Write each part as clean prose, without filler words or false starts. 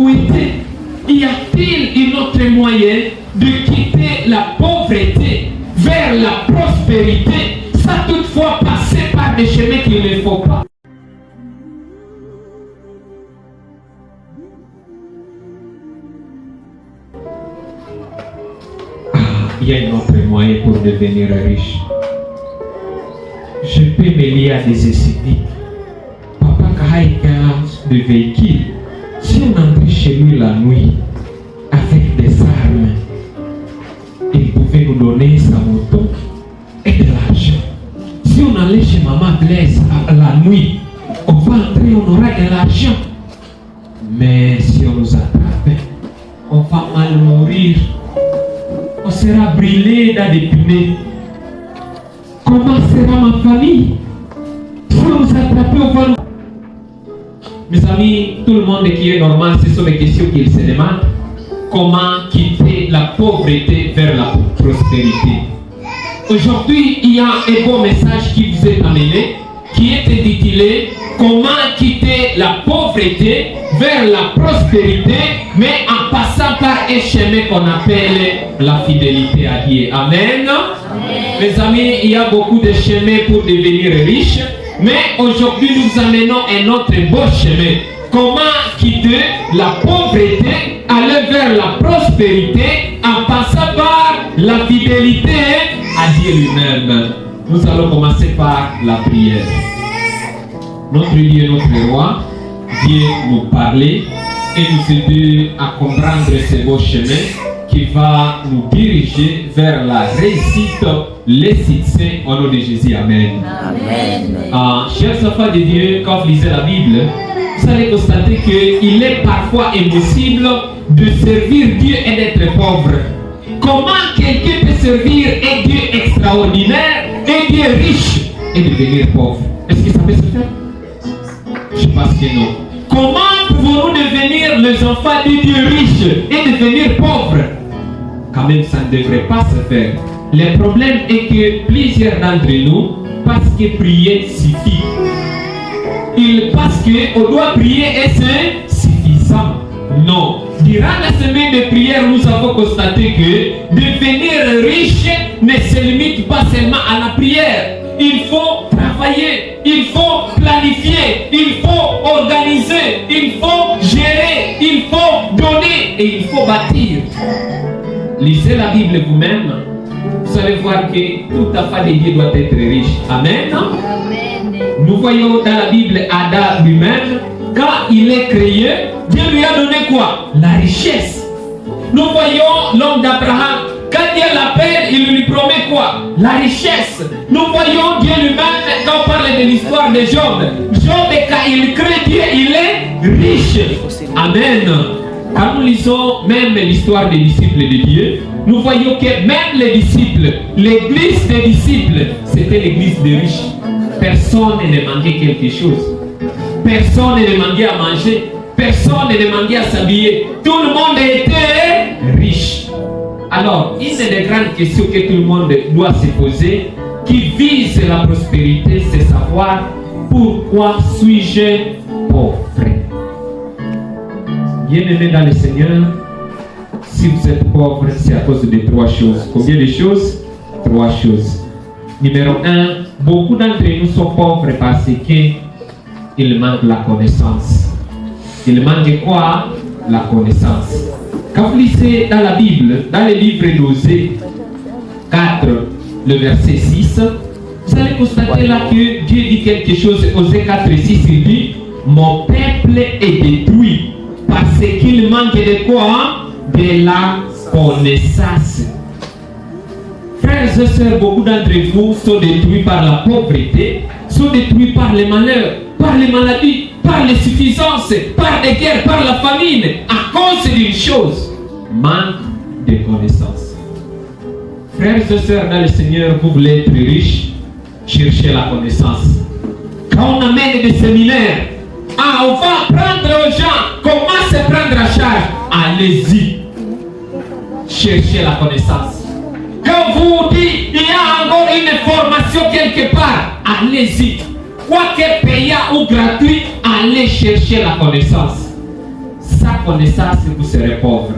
souhaitez, y a-t-il un autre moyen de quitter la pauvreté vers la prospérité, sans toutefois passer par des chemins qu'il ne faut pas? Il y a un autre moyen pour devenir riche. Je peux me lier à des esthétiques. Papa Kahaïka de véhicule. Si on entrait chez lui la nuit avec des armes, il pouvait nous donner sa moto et de l'argent. Si on allait chez Maman Blaise à la nuit, on va entrer, on aura de l'argent. Mais si on nous attrape, on va mal mourir. On sera brûlé dans des pneus. Comment sera ma famille? Si on nous attrape, on va nous... Mes amis, tout le monde qui est normal, ce sont les questions qu'il se demande. Comment quitter la pauvreté vers la prospérité? Aujourd'hui, il y a un bon message qui vous est amené, qui est intitulé « Comment quitter la pauvreté vers la prospérité, mais en passant par un chemin qu'on appelle la fidélité à Dieu. » Amen. Mes amis, il y a beaucoup de chemins pour devenir riche, mais aujourd'hui nous amenons un autre beau chemin. Comment quitter la pauvreté, aller vers la prospérité en passant par la fidélité à Dieu lui-même. Nous allons commencer par la prière. Notre Dieu, notre roi, vient nous parler et nous aider à comprendre ce beau chemin qui va nous diriger vers la réussite, le succès au nom de Jésus. Amen. Amen. Chers enfants de Dieu, quand vous lisez la Bible, vous allez constater qu'il est parfois impossible de servir Dieu et d'être pauvre. Comment quelqu'un peut servir un Dieu extraordinaire, un Dieu riche et devenir pauvre? Est-ce que ça peut se faire? Je pense que non. Comment pouvons-nous devenir les enfants de Dieu riches et devenir pauvres? Quand même, ça ne devrait pas se faire. Le problème est que plusieurs d'entre nous pensent que prier suffit. Ils pensent qu'on doit prier et c'est suffisant. Non. Durant la semaine de prière, nous avons constaté que devenir riche ne se limite pas seulement à la prière. Il faut travailler, il faut planifier, il faut organiser, il faut gérer, il faut donner et il faut bâtir. Lisez la Bible vous-même, vous allez voir que tout enfant de Dieu doit être riche. Amen. Amen. Nous voyons dans la Bible Adam lui-même, quand il est créé, Dieu lui a donné quoi? La richesse. Nous voyons l'homme d'Abraham. Quand Dieu l'appelle, il lui promet quoi? La richesse. Nous voyons Dieu lui-même quand on parle de l'histoire de Job. Job, quand il crée Dieu, il est riche. Amen. Quand nous lisons même l'histoire des disciples de Dieu, nous voyons que même les disciples, l'église des disciples, c'était l'église des riches. Personne ne manquait quelque chose. Personne ne demandait à manger. Personne ne demandait à s'habiller. Tout le monde était riche. Alors, une des grandes questions que tout le monde doit se poser, qui vise la prospérité, c'est savoir pourquoi suis-je pauvre? Bien-aimé dans le Seigneur, si vous êtes pauvre, c'est à cause de trois choses. Combien de choses? Trois choses. Numéro 1, beaucoup d'entre nous sont pauvres parce qu'il manque la connaissance. Il manque quoi? La connaissance. Quand vous lisez dans la Bible, dans le livre d'Osée 4, le verset 6, vous allez constater là que Dieu dit quelque chose. Osée 4, 6, il dit: mon peuple est détruit parce qu'il manque de quoi? De la connaissance. Frères et sœurs, beaucoup d'entre vous sont détruits par la pauvreté, sont détruits par les malheurs, par les maladies, par les suffisances, par les guerres, par la famine, à cause d'une chose: manque de connaissances. Frères et sœurs dans le Seigneur, vous voulez être riches, cherchez la connaissance. Quand on amène des séminaires, on va apprendre aux gens comment se prendre à charge. Allez-y, cherchez la connaissance. Quand vous dites il y a encore une formation quelque part, allez-y. Quoique payant ou gratuit, allez chercher la connaissance. Sa connaissance, vous serez pauvre.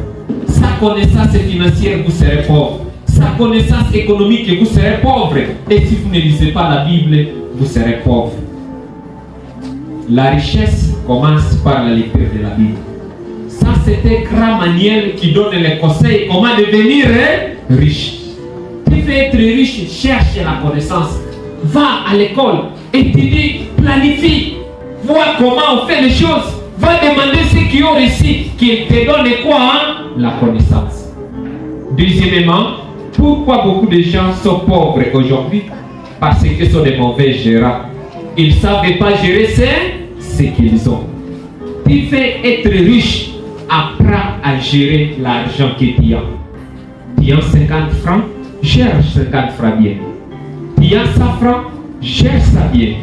Sa connaissance financière, vous serez pauvre. Sa connaissance économique, vous serez pauvre. Et si vous ne lisez pas la Bible, vous serez pauvre. La richesse commence par la lecture de la Bible. Ça, c'était grand Manuel qui donne les conseils comment devenir riche. Tu veux être riche, cherche la connaissance. Va à l'école, étudie, planifie. Vois comment on fait les choses. Va demander ceux qui ont réussi, qu'ils te donnent quoi la connaissance. Deuxièmement, pourquoi beaucoup de gens sont pauvres aujourd'hui? Parce qu'ils sont des mauvais gérants. Ils ne savent pas gérer ce qu'ils ont. Tu veux être riche, apprends à gérer l'argent que tu as. Tu as 50 francs, gère 50 francs bien. Tu as 100 francs, gère ça bien.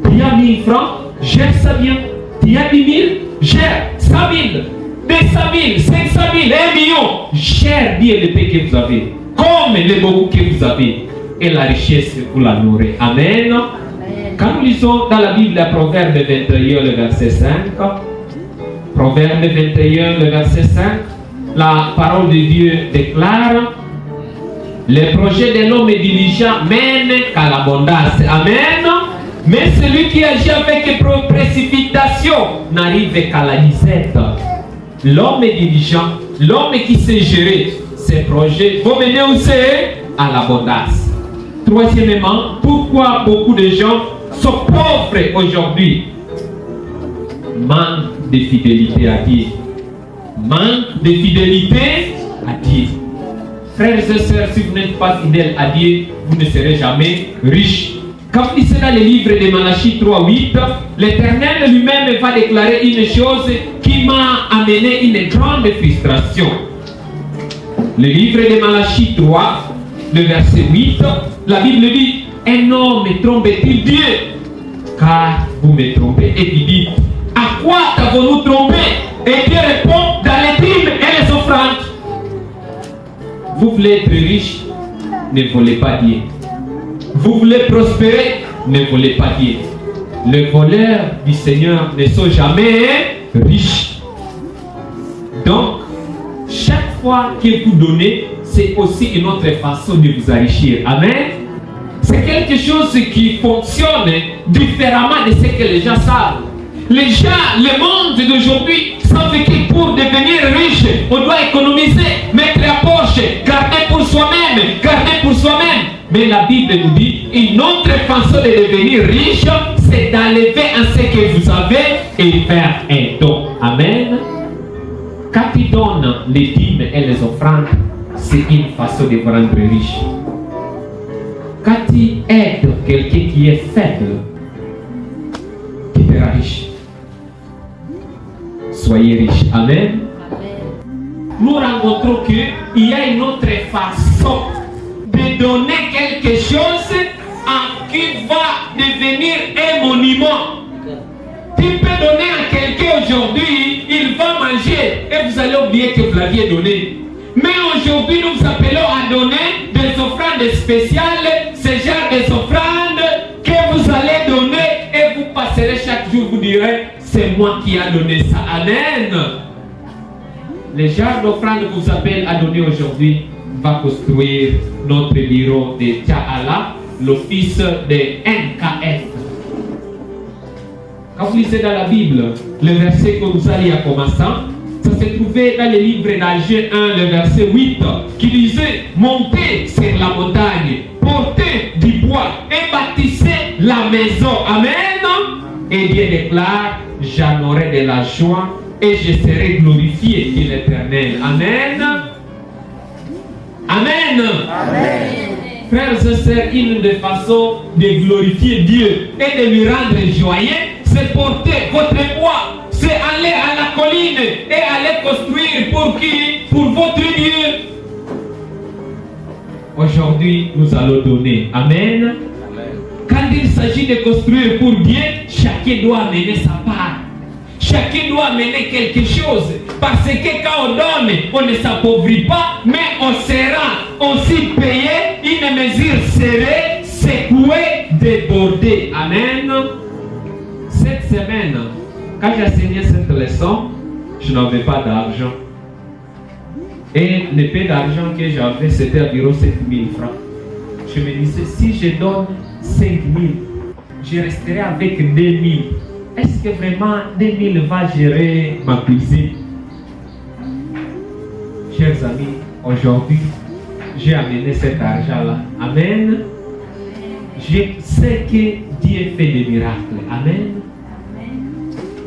Tu as 1000 francs, gère ça bien. Tu as 10 000, gère 100 000, 200 000, 500 000, 1 million. Gère bien le paix que vous avez, comme le beaucoup que vous avez. Et la richesse, vous la nourrez. Amen. Quand nous lisons dans la Bible, la Proverbe 21, le verset 5, Proverbe 21, le verset 5, la parole de Dieu déclare: le projet de l'homme diligent mène qu'à l'abondance. Amen. Mais celui qui agit avec précipitation n'arrive qu'à la disette. L'homme diligent, l'homme qui sait gérer ses projets, vont mener aussi à l'abondance. Troisièmement, pourquoi beaucoup de gens sont pauvres aujourd'hui? Manque de fidélité à Dieu. Manque de fidélité à Dieu. Frères et sœurs, si vous n'êtes pas fidèles à Dieu, vous ne serez jamais riches. Comme il c'est dans le livre de Malachie 3:8, l'Éternel lui-même va déclarer une chose qui m'a amené une grande frustration. Le livre de Malachie 3, le verset 8, la Bible dit: un homme trompe-t-il Dieu? Car vous me trompez. Et il dit: à quoi t'avons-nous trompé? Et Dieu répond: dans les dîmes et les offrandes. Vous voulez être riche, ne volez pas Dieu. Vous voulez prospérer, ne volez pas Dieu. Les voleurs du Seigneur ne sont jamais riches. Donc, chaque fois que vous donnez, c'est aussi une autre façon de vous enrichir. Amen. C'est quelque chose qui fonctionne différemment de ce que les gens savent. Les gens, le monde d'aujourd'hui, savent que pour devenir riche, on doit économiser, mettre à poche, garder pour soi-même, garder pour soi-même. Mais la Bible nous dit, une autre façon de devenir riche, c'est d'enlever un ce que vous avez et faire un don. Amen. Quand tu donnes les dîmes et les offrandes, c'est une façon de vous rendre riche. Quand tu aides quelqu'un qui est faible, tu seras riche. Soyez riches. Amen. Nous rencontrons qu'il y a une autre façon de donner quelque chose qui va devenir un monument. Tu peux donner à quelqu'un aujourd'hui, il va manger et vous allez oublier que vous l'aviez donné. Mais aujourd'hui, nous vous appelons à donner des offrandes spéciales, ce genre d'offrandes que vous allez donner et vous passerez chaque jour, vous direz: c'est moi qui ai donné ça. Amen. Les genres d'offrandes que vous appelez à donner aujourd'hui va construire notre bureau de Tchaala, l'office de NKF. Quand vous lisez dans la Bible, le verset que vous allez à commençant, ça se trouvait dans le livre d'Agé 1, le verset 8, qui disait: montez sur la montagne, portez du bois et bâtissez la maison. Amen. Et Dieu déclare: j'en aurai de la joie et je serai glorifié, dit l'Éternel. Amen. Amen. Amen. Frères et sœurs, une des façons de glorifier Dieu et de lui rendre joyeux, c'est porter votre bois, c'est aller à la colline et aller construire pour qui? Pour votre Dieu. Aujourd'hui, nous allons donner. Amen. Quand il s'agit de construire pour Dieu, chacun doit amener sa part. Chacun doit amener quelque chose. Parce que quand on donne, on ne s'appauvrit pas, mais on sera aussi payé une mesure serrée, secouée, débordée. Amen. Cette semaine, quand j'ai enseigné cette leçon, je n'avais pas d'argent. Et le peu d'argent que j'avais, c'était environ 7 000 francs. Je me disais, si je donne 5 000, je resterai avec 2 000. Est-ce que vraiment 2 000 va gérer ma cuisine? Chers amis, aujourd'hui, j'ai amené cet argent-là. Amen. Je sais que Dieu fait des miracles. Amen.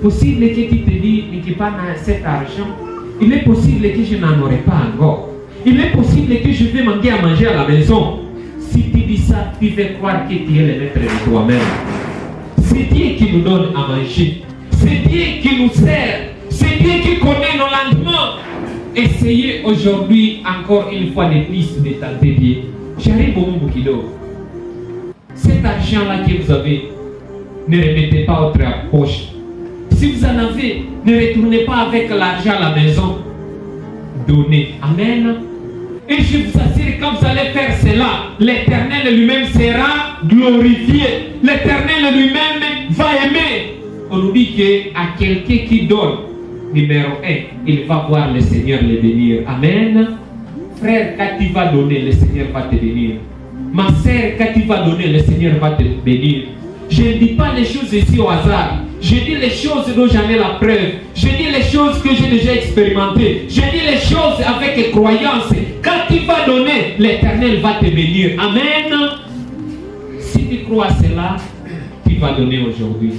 Possible que tu te dis que pas cet argent, il est possible que je n'en aurai pas encore. Il est possible que je vais manquer à manger à la maison. Si tu dis ça, tu vas croire que tu es le maître de toi-même. C'est Dieu qui nous donne à manger. C'est Dieu qui nous sert. C'est Dieu qui connaît nos lendemains. Essayez aujourd'hui encore une fois de plus de tenter Dieu. J'arrive au monde kido. Cet argent-là que vous avez, ne remettez pas votre poche. Si vous en avez, ne retournez pas avec l'argent à la maison. Donnez. Amen. Et je vous assure, quand vous allez faire cela, l'Éternel lui-même sera glorifié. L'Éternel lui-même va aimer. On nous dit qu'à quelqu'un qui donne, numéro 1, il va voir le Seigneur le bénir. Amen. Frère, quand tu vas donner, le Seigneur va te bénir. Ma sœur, quand tu vas donner, le Seigneur va te bénir. Je ne dis pas les choses ici au hasard. Je dis les choses dont j'en ai la preuve. Je dis les choses que j'ai déjà expérimentées. Je dis les choses avec croyance. Quand tu vas donner, l'Éternel va te bénir. Amen. Si tu crois cela, tu vas donner aujourd'hui.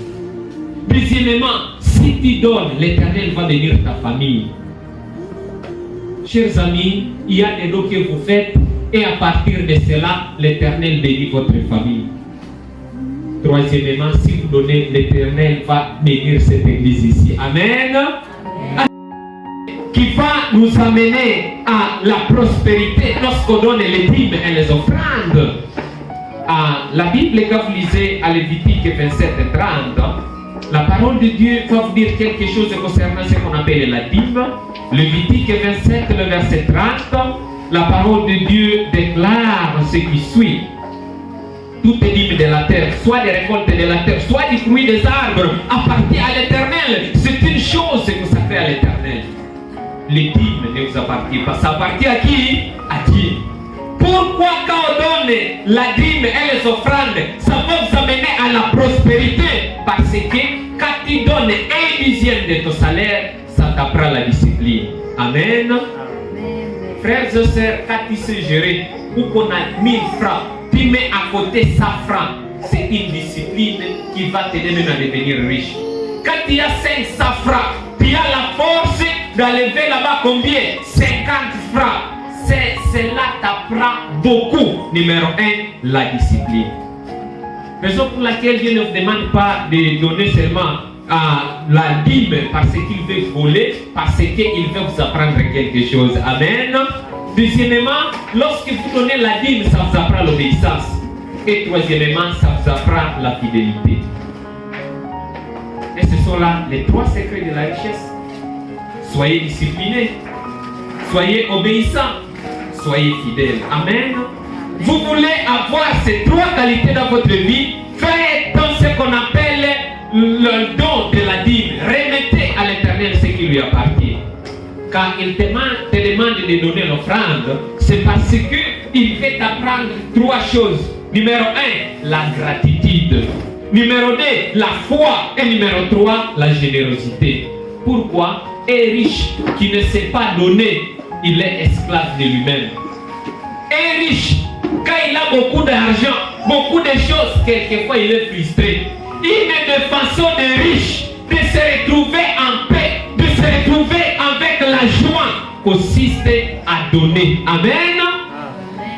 Deuxièmement, si tu donnes, l'Éternel va bénir ta famille. Chers amis, il y a des dons que vous faites et à partir de cela, l'Éternel bénit votre famille. Troisièmement, si vous donnez, l'Éternel va bénir cette église ici. Amen. Qui va nous amener à la prospérité lorsqu'on donne les dîmes et les offrandes. La Bible, quand vous lisez à Lévitique 27 et 30, la parole de Dieu va vous dire quelque chose concernant ce qu'on appelle la dîme. Lévitique 27, le verset 30, la parole de Dieu déclare ce qui suit. Toutes les dîmes de la terre, soit des récoltes de la terre, soit du fruit des arbres, appartient à l'Éternel. C'est une chose consacrée à l'Éternel. Les dîmes ne vous appartiennent pas. Ça appartient à qui? À Dieu. Pourquoi quand on donne la dîme et les offrandes, ça va vous amener à la prospérité? Parce que quand tu donnes 1/10 de ton salaire, ça t'apprend la discipline. Amen. Frères et sœurs, quand tu sais gérer, ou qu'on a 1000 francs, tu mets à côté 100 francs, c'est une discipline qui va t'aider même à devenir riche. Quand tu as 500 francs, tu as la force d'enlever là-bas combien? 50 francs. Cela t'apprend beaucoup. Numéro 1, la discipline. Raison pour laquelle Dieu ne vous demande pas de donner seulement la dîme parce qu'il veut voler, parce qu'il veut vous apprendre quelque chose. Amen. Deuxièmement, lorsque vous donnez la dîme, ça vous apprend l'obéissance. Et troisièmement, ça vous apprend la fidélité. Et ce sont là les 3 secrets de la richesse. Soyez disciplinés, soyez obéissants, soyez fidèles. Amen. Vous voulez avoir ces 3 qualités dans votre vie, faites dans ce qu'on appelle le don de la dîme. Remettez à l'Éternel ce qui lui appartient. Quand il te demande de donner l'offrande, c'est parce qu'il veut t'apprendre 3 choses. Numéro 1, la gratitude. Numéro 2, la foi. Et numéro 3, la générosité. Pourquoi? Un riche qui ne sait pas donner, il est esclave de lui-même. Un riche, quand il a beaucoup d'argent, beaucoup de choses, quelquefois il est frustré. Une des façons de riche de se retrouver en paix, de se retrouver avec la joie, consiste à donner. Amen.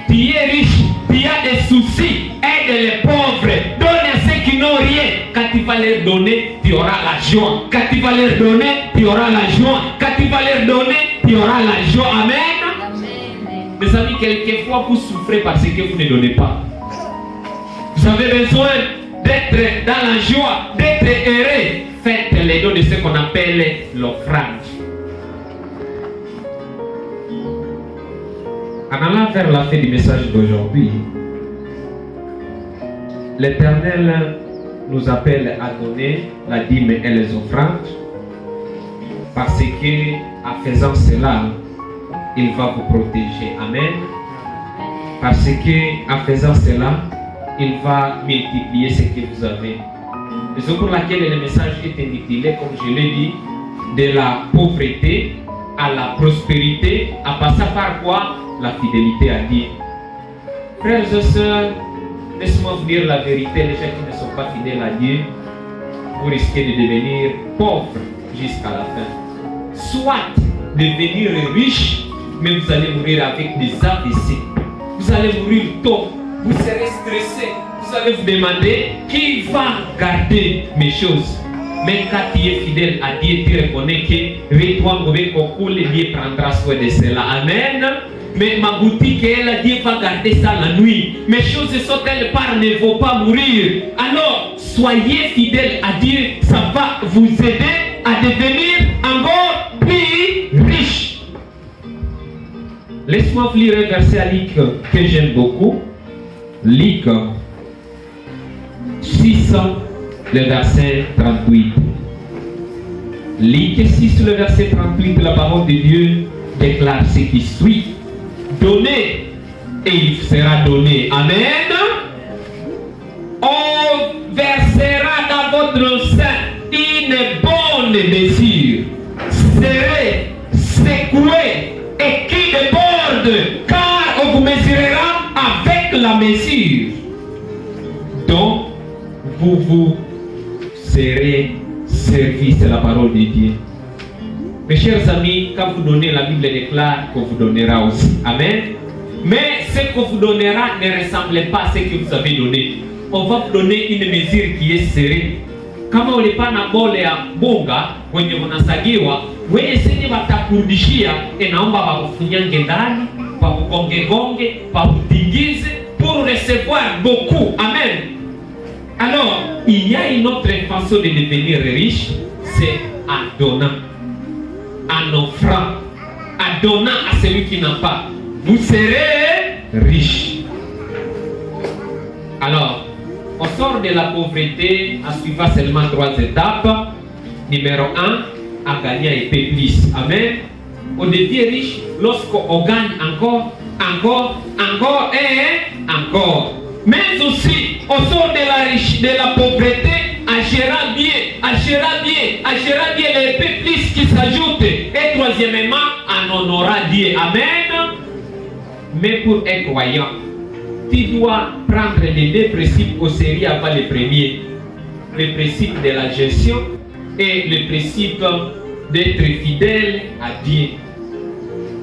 Tu es riche, tu as des soucis, aide les pauvres, donne à ceux qui n'ont rien. Quand tu vas leur donner, tu auras la joie. Quand tu vas leur donner, tu auras la joie. Quand tu vas leur donner, tu auras la joie. Amen. Mes amis, quelquefois vous souffrez parce que vous ne donnez pas. Vous avez besoin d'être dans la joie, d'être heureux. Faites les dons de ce qu'on appelle l'offrande. En allant vers la fin du message d'aujourd'hui, l'Éternel nous appelle à donner la dîme et les offrandes Parce que en faisant cela, il va vous protéger. Amen. Parce que en faisant cela, il va multiplier ce que vous avez. Raison pour laquelle le message est intitulé, comme je l'ai dit, de la pauvreté à la prospérité, en passant par quoi? La fidélité à Dieu. Frères et sœurs, laisse-moi vous dire la vérité, les gens qui ne sont pas fidèles à Dieu, vous risquez de devenir pauvres jusqu'à la fin. Soit devenir riche, mais vous allez mourir avec des AVC. Vous allez mourir tôt, vous serez stressé, vous allez vous demander qui va garder mes choses. Mais quand tu es fidèle à Dieu, tu reconnais que Dieu prendra soin de cela. Amen. Mais ma boutique, elle, Dieu va garder ça la nuit. Mes choses sont telles part ne vont pas mourir. Alors, soyez fidèles à Dieu, ça va vous aider à devenir encore plus riche. Laisse-moi vous lire un verset à Luc que j'aime beaucoup. Luc 6, le verset 38. Luc 6, le verset 38, la parole de Dieu déclare ce qui suit. Donnez et il sera donné. Amen. On versera dans votre sein une bonne mesure. Serez secoué et qui déborde, car on vous mesurera avec la mesure. Donc, vous serez servi, c'est la parole de Dieu. Mes chers amis, quand vous donnez, la Bible déclare qu'on vous donnera aussi. Amen. Mais ce qu'on vous donnera ne ressemble pas à ce que vous avez donné. On va vous donner une mesure qui est serrée. Kama ulipana bole ya bonga wenye unasagiwa, wewe sije watakurudishia, naomba wakufunyange ndani, wakugonge, wakutingize pour recevoir beaucoup. Amen. Alors, il y a une autre façon de devenir riche, c'est en donnant, en offrant, en donnant à celui qui n'a pas. Vous serez riche. Alors, on sort de la pauvreté en suivant seulement 3 étapes. Numéro 1, en gagnant un peu plus. Amen. On devient riche lorsqu'on gagne encore et encore. Mais aussi, on sort de la pauvreté en gérant bien les peu plus qui s'ajoutent. Et troisièmement, en honorant Dieu. Amen. Mais pour un croyant, tu dois prendre les 2 principes au sérieux avant le premier. Le principe de la gestion et le principe d'être fidèle à Dieu.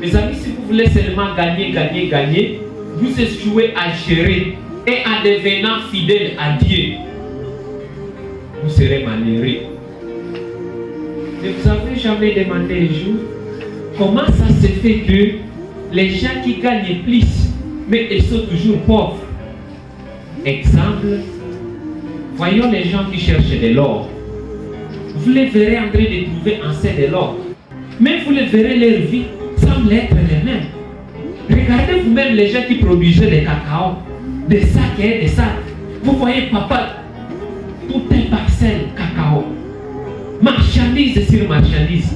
Mes amis, si vous voulez seulement gagner, vous échouez à gérer. Et en devenant fidèle à Dieu, vous serez malheureux. Ne vous avez jamais demandé un jour comment ça se fait que les gens qui gagnent plus, mais ils sont toujours pauvres? Exemple, voyons les gens qui cherchent de l'or. Vous les verrez en train de trouver en sein de l'or. Mais vous les verrez, leur vie semble être les mêmes. Regardez vous-même les gens qui produisaient des cacao, des sacs et des sacs. Vous voyez papa, tout est parcelle cacao. Marchandise sur marchandise.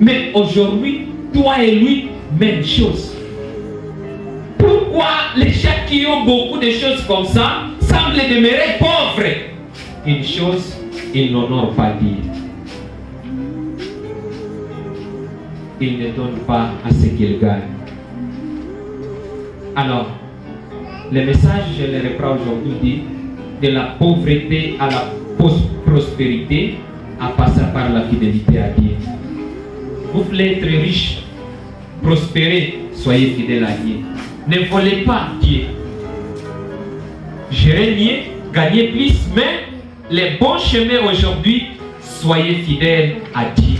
Mais aujourd'hui, toi et lui, même chose. Pourquoi les gens qui ont beaucoup de choses comme ça semblent demeurer pauvres? Une chose, ils n'honorent pas Dieu. Ils ne donnent pas à ce qu'ils gagnent. Alors, le message, je le reprends aujourd'hui, dit de la pauvreté à la prospérité, en passant par la fidélité à Dieu. Vous voulez être riche, prospérer, soyez fidèle à Dieu. Ne volez pas Dieu. Gérez mieux, gagnez plus, mais les bons chemins aujourd'hui, soyez fidèles à Dieu.